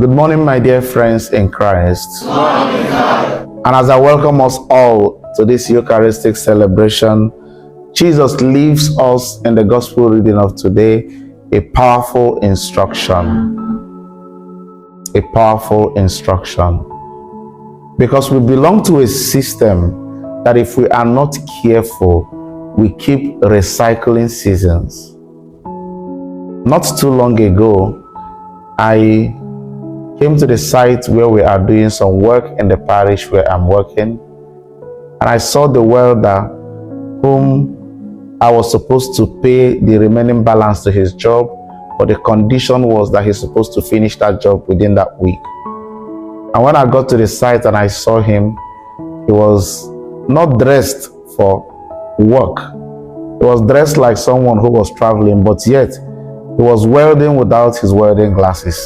Good morning, my dear friends in Christ. Good morning, God. And as I welcome us all to this Eucharistic celebration, Jesus leaves us in the gospel reading of today a powerful instruction. A powerful instruction. Because we belong to a system that if we are not careful, we keep recycling seasons. Not too long ago, I came to the site where we are doing some work in the parish where I'm working, and I saw the welder whom I was supposed to pay the remaining balance to his job, but the condition was that he's supposed to finish that job within that week. And when I got to the site and I saw him, he was not dressed for work. He was dressed like someone who was traveling, but yet he was welding without his welding glasses.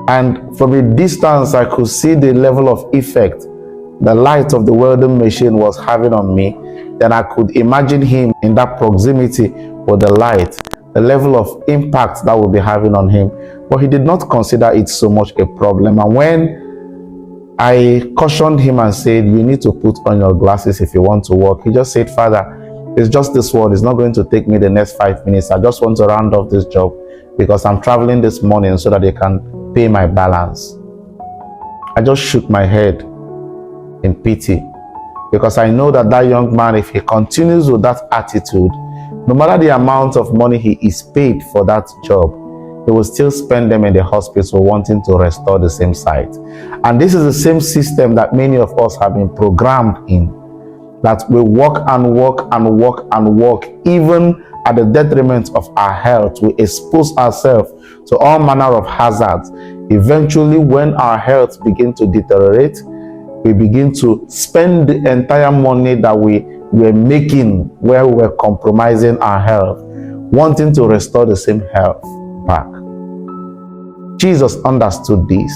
And from a distance, I could see the level of effect the light of the welding machine was having on me. Then I could imagine him in that proximity with the light, the level of impact that would be having on him. But he did not consider it so much a problem. And when I cautioned him and said, you need to put on your glasses if you want to work, he just said, Father, it's just this word. It's not going to take me the next 5 minutes. I just want to round off this job because I'm traveling this morning so that they can pay my balance. I just shook my head in pity, because I know that that young man, if he continues with that attitude, no matter the amount of money he is paid for that job, he will still spend them in the hospital wanting to restore the same site. And this is the same system that many of us have been programmed in, that we work and work and work and work, even at the detriment of our health. We expose ourselves to all manner of hazards. Eventually, when our health begins to deteriorate, we begin to spend the entire money that we were making where we were compromising our health, wanting to restore the same health back. Jesus understood this.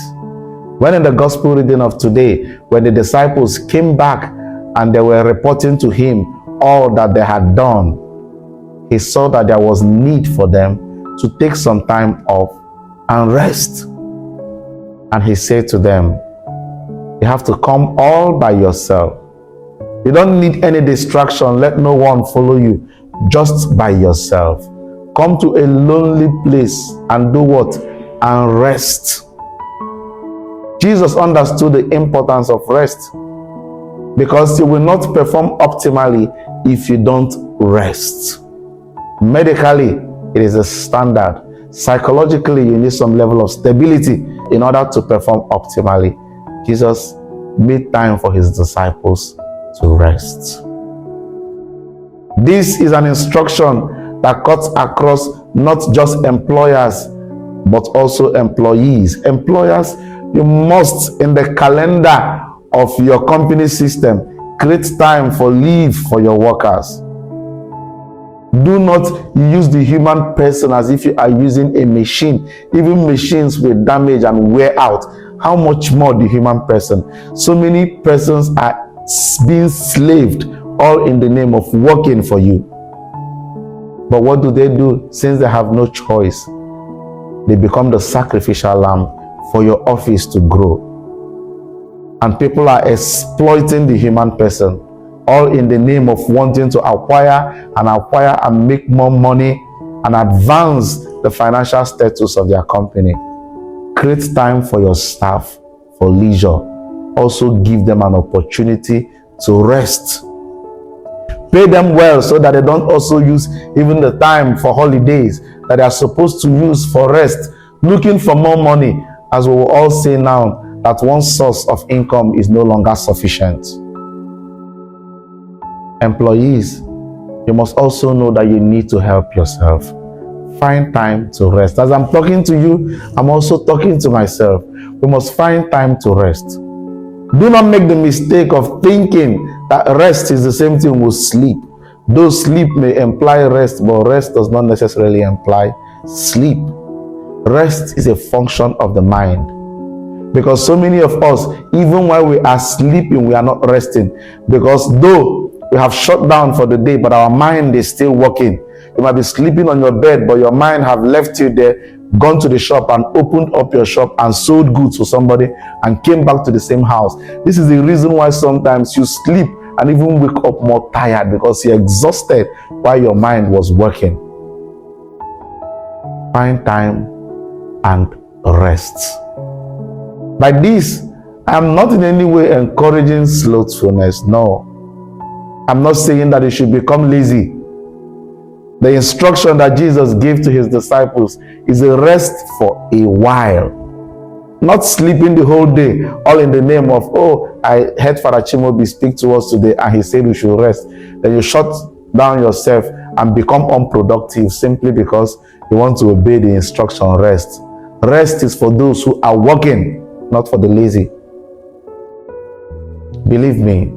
When in the gospel reading of today, when the disciples came back and they were reporting to him all that they had done, he saw that there was need for them to take some time off and rest. And he said to them, you have to come all by yourself. You don't need any distraction. Let no one follow you. Just by yourself. Come to a lonely place and do what? And rest. Jesus understood the importance of rest, because you will not perform optimally if you don't rest. Medically, it is a standard. Psychologically, you need some level of stability in order to perform optimally. Jesus made time for his disciples to rest. This is an instruction that cuts across not just employers, but also employees. Employers, you must, in the calendar of your company system, create time for leave for your workers. Do not use the human person as if you are using a machine. Even machines will damage and wear out. How much more the human person? So many persons are being slaved, all in the name of working for you. But what do? Since they have no choice, they become the sacrificial lamb for your office to grow. And people are exploiting the human person, all in the name of wanting to acquire and make more money and advance the financial status of their company. Create time for your staff, for leisure. Also give them an opportunity to rest. Pay them well so that they don't also use even the time for holidays that they are supposed to use for rest, looking for more money, as we will all say now that one source of income is no longer sufficient. Employees, you must also know that you need to help yourself. Find time to rest. As I'm talking to you, I'm also talking to myself. We must find time to rest. Do not make the mistake of thinking that rest is the same thing with sleep. Though sleep may imply rest, but rest does not necessarily imply sleep. Rest is a function of the mind. Because so many of us, even while we are sleeping, we are not resting. Because though we have shut down for the day, but our mind is still working. You might be sleeping on your bed, but your mind have left you there gone to the shop and opened up your shop and sold goods to somebody and came back to the same house. This is the reason why sometimes you sleep and even wake up more tired, because you're exhausted while your mind was working. Find time and rest. By this, I'm not in any way encouraging slothfulness. No. I'm not saying that you should become lazy. The instruction that Jesus gave to his disciples is a rest for a while. Not sleeping the whole day, all in the name of, oh, I heard Father Chimobi speak to us today and he said we should rest. Then you shut down yourself and become unproductive simply because you want to obey the instruction, rest. Rest is for those who are working, not for the lazy. Believe me,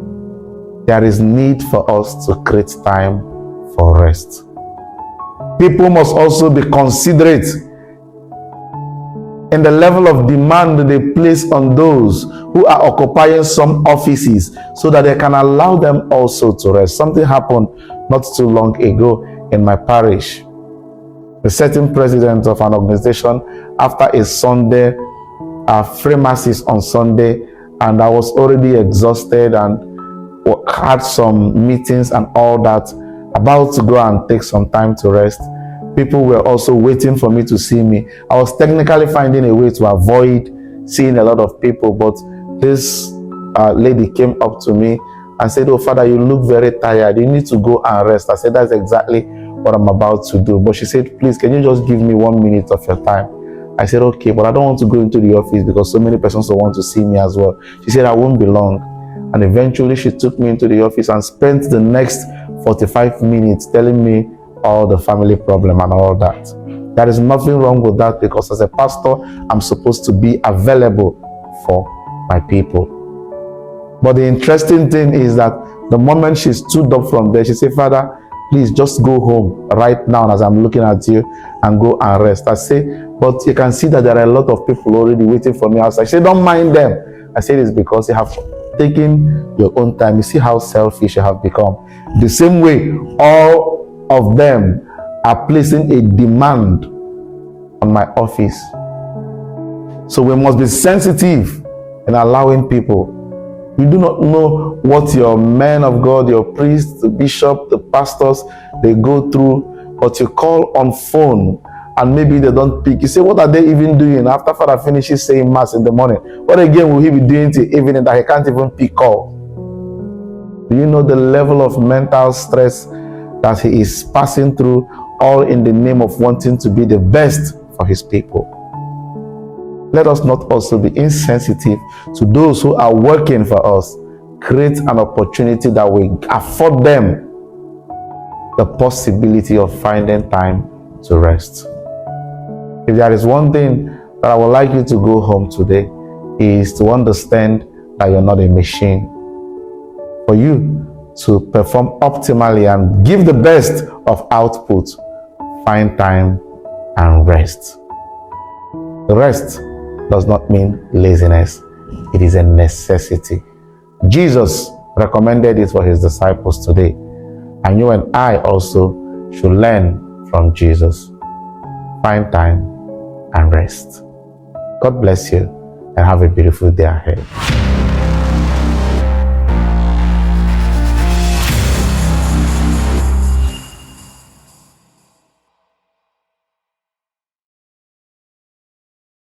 there is need for us to create time for rest. People must also be considerate in the level of demand they place on those who are occupying some offices, so that they can allow them also to rest. Something happened not too long ago in my parish. A certain president of an organization, after a Sunday, free masses on Sunday, and I was already exhausted and had some meetings and all that, about to go and take some time to rest. People were also waiting for me to see me. I was technically finding a way to avoid seeing a lot of people, but this lady came up to me and said, "Oh, Father, you look very tired. You need to go and rest." I said, "That's exactly what I'm about to do." But she said, "Please, can you just give me 1 minute of your time?" I said, "Okay, but I don't want to go into the office because so many persons will want to see me as well." She said, "I won't be long." And eventually she took me into the office and spent the next 45 minutes telling me all the family problem and all that. There is nothing wrong with that, because as a pastor, I'm supposed to be available for my people. But the interesting thing is that the moment she stood up from there, she said, "Father, please just go home right now as I'm looking at you and go and rest." I say, "But you can see that there are a lot of people already waiting for me outside." She said, "Don't mind them." I said, "It's because you have taken your own time." You see how selfish you have become. The same way, all of them are placing a demand on my office. So we must be sensitive in allowing people. You do not know what your men of God, your priests, the bishop, the pastors, they go through, but you call on phone and maybe they don't pick. You say, "What are they even doing?" After Father finishes saying mass in the morning, what again will he be doing till evening that he can't even pick call? Do you know the level of mental stress that he is passing through, all in the name of wanting to be the best for his people? Let us not also be insensitive to those who are working for us. Create an opportunity that will afford them the possibility of finding time to rest. If there is one thing that I would like you to go home today, is to understand that you're not a machine. For you to perform optimally and give the best of output, find time and rest. Rest does not mean laziness. It is a necessity. Jesus recommended it for his disciples today, and you and I also should learn from Jesus. Find time and rest. God bless you and have a beautiful day ahead.